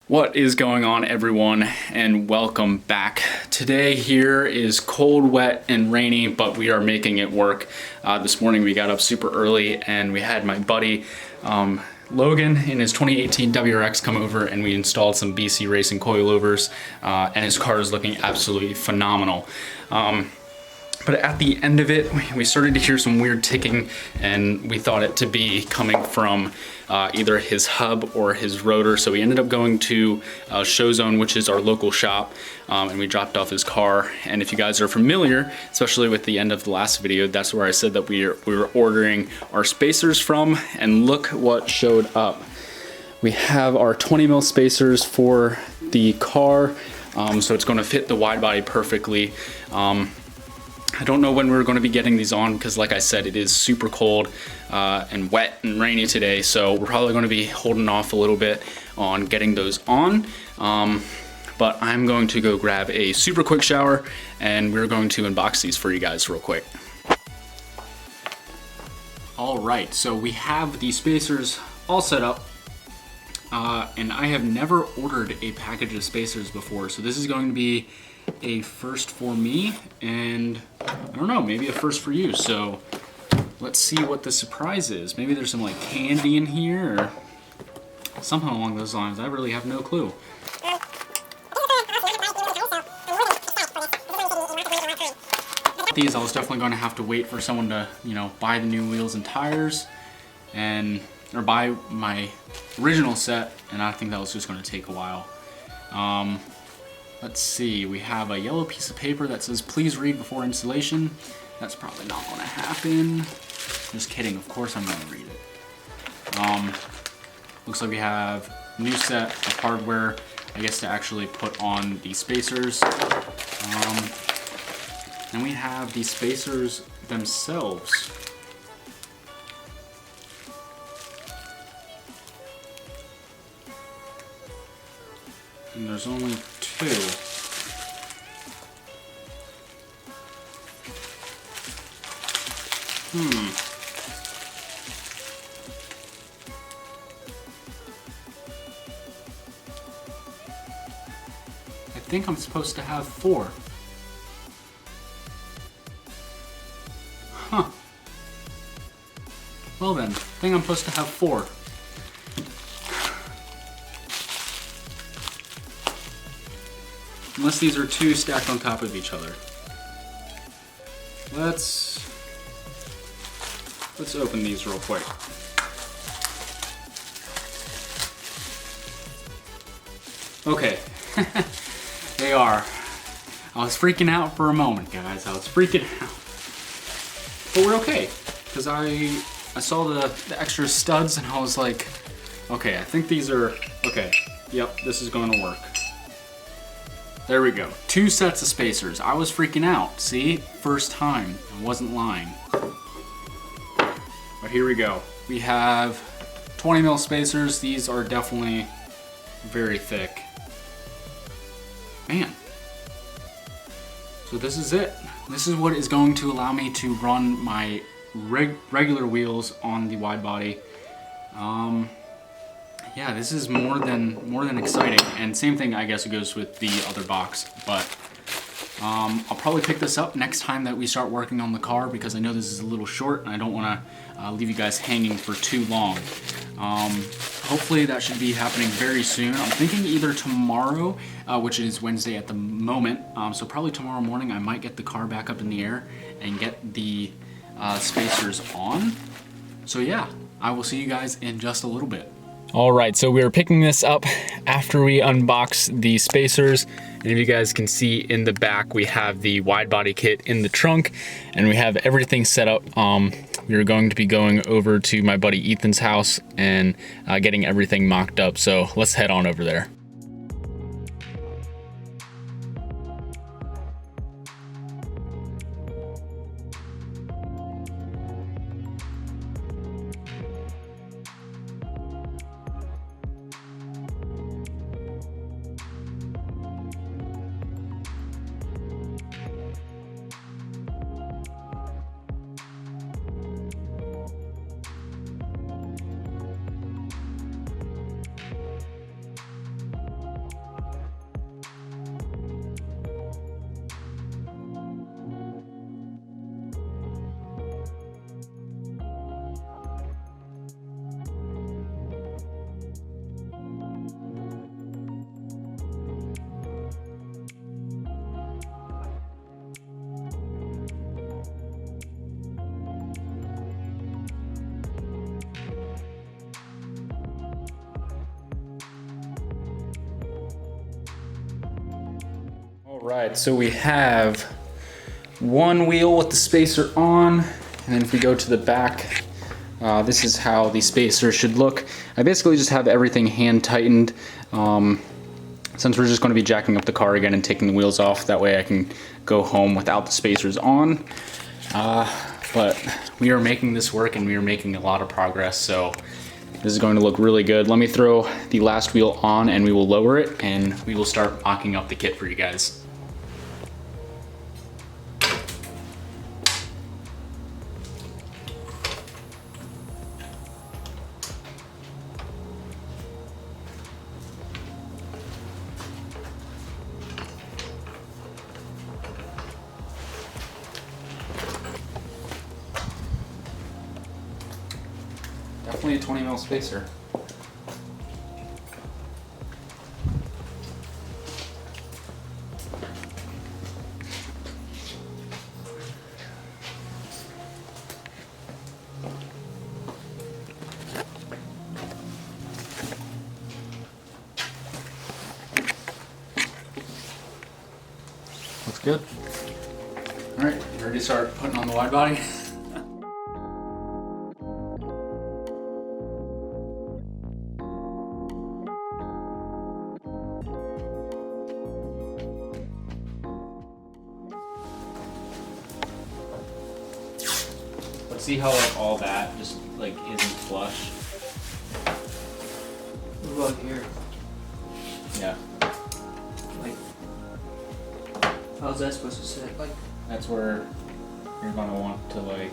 What is going on, everyone, and welcome back. Today here is cold, wet, and rainy, but we are making it work. This morning we got up super early and we had my buddy Logan in his 2018 WRX come over and we installed some BC Racing coilovers, and his car is looking absolutely phenomenal. But at the end of it, we started to hear some weird ticking, and we thought it to be coming from either his hub or his rotor. So we ended up going to Show Zone, which is our local shop, and we dropped off his car. And if you guys are familiar, especially with the end of the last video, that's where I said that we were ordering our spacers from, and look what showed up. We have our 20 mil spacers for the car, so it's going to fit the wide body perfectly. I don't know when we're going to be getting these on because, like I said, it is super cold and wet and rainy today, so we're probably going to be holding off a little bit on getting those on. But I'm going to go grab a super quick shower and we're going to unbox these for you guys real quick. All right, so we have the spacers all set up, and I have never ordered a package of spacers before, so this is going to be a first for me, and I don't know, maybe a first for you. So let's see what the surprise is. Maybe there's some like candy in here or something along those lines. I really have no clue. These, I was definitely going to have to wait for someone to, you know, buy the new wheels and tires, or buy my original set, and I think that was just going to take a while. Let's see, we have a yellow piece of paper that says, please read before installation. That's probably not gonna happen. Just kidding, of course I'm gonna read it. Looks like we have a new set of hardware, I guess, to actually put on the spacers. And we have the spacers themselves. And there's only two. I think I'm supposed to have 4. Huh. Well then, I think I'm supposed to have 4. Unless these are 2 stacked on top of each other. Let's open these real quick. Okay, they are. I was freaking out for a moment, guys. I was freaking out. But we're okay, because I saw the extra studs and I was like, okay, I think these are, okay, yep, this is going to work. There we go. 2 sets of spacers. I was freaking out. See? First time. I wasn't lying. But here we go. We have 20 mil spacers. These are definitely very thick. Man. So this is it. This is what is going to allow me to run my regular wheels on the wide body. Yeah, this is more than exciting, and same thing I guess it goes with the other box, but I'll probably pick this up next time that we start working on the car because I know this is a little short and I don't want to leave you guys hanging for too long. Hopefully that should be happening very soon. I'm thinking either tomorrow, which is Wednesday at the moment, so probably tomorrow morning I might get the car back up in the air and get the spacers on. So yeah, I will see you guys in just a little bit. All right, so we are picking this up after we unbox the spacers. And if you guys can see in the back, we have the wide body kit in the trunk and we have everything set up. We're going to be going over to my buddy Ethan's house and getting everything mocked up. So let's head on over there. All right, so we have one wheel with the spacer on, and then if we go to the back, this is how the spacer should look. I basically just have everything hand tightened, since we're just going to be jacking up the car again and taking the wheels off. That way I can go home without the spacers on. But we are making this work, and we are making a lot of progress, so this is going to look really good. Let me throw the last wheel on and we will lower it, and we will start mocking up the kit for you guys. Definitely a 20 mil spacer. Looks good. All right, ready to start putting on the wide body? See how like all that just like isn't flush? What about here? Yeah. Like, how's that supposed to sit? Like, that's where you're gonna want to like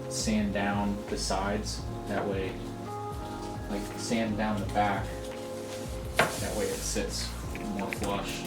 sand down the sides. That way, like sand down the back. That way it sits more flush.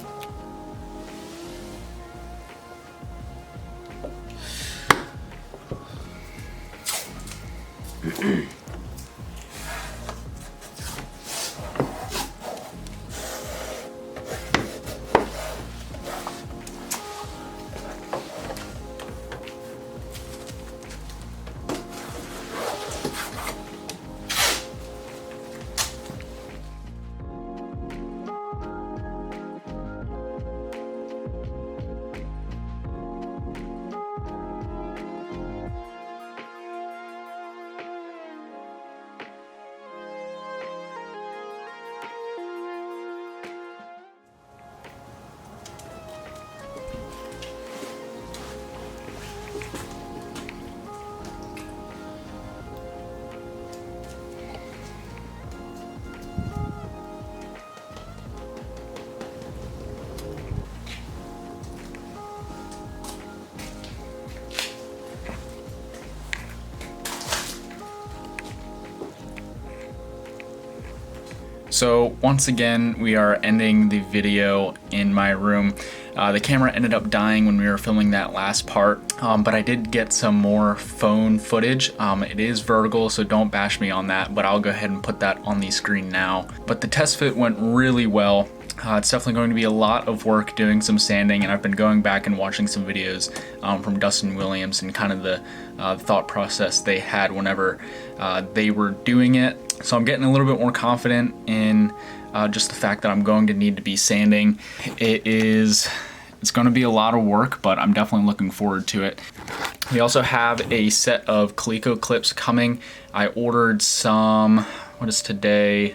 So once again, we are ending the video in my room. The camera ended up dying when we were filming that last part, but I did get some more phone footage. It is vertical, so don't bash me on that, but I'll go ahead and put that on the screen now. But the test fit went really well. It's definitely going to be a lot of work doing some sanding, and I've been going back and watching some videos from Dustin Williams and kind of the thought process they had whenever they were doing it. So I'm getting a little bit more confident in just the fact that I'm going to need to be sanding. It's going to be a lot of work, but I'm definitely looking forward to it. We also have a set of Coleco clips coming. I ordered some, what is today?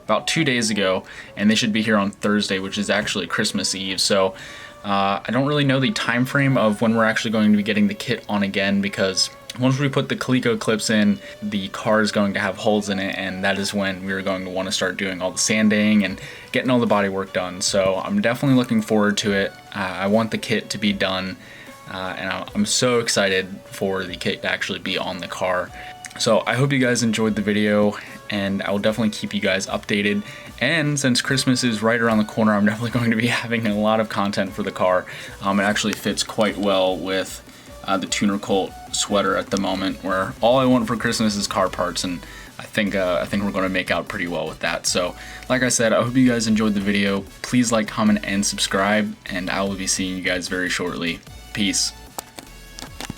About 2 days ago, and they should be here on Thursday, which is actually Christmas Eve. So I don't really know the time frame of when we're actually going to be getting the kit on again, because once we put the Coleco clips in, the car is going to have holes in it, and that is when we're going to want to start doing all the sanding and getting all the body work done. So I'm definitely looking forward to it. I want the kit to be done, and I'm so excited for the kit to actually be on the car. So I hope you guys enjoyed the video, and I will definitely keep you guys updated. And since Christmas is right around the corner, I'm definitely going to be having a lot of content for the car. It actually fits quite well with the Tuner Colt sweater at the moment, where all I want for Christmas is car parts, and I think we're going to make out pretty well with that. So like I said, I hope you guys enjoyed the video. Please like, comment, and subscribe, and I will be seeing you guys very shortly. Peace.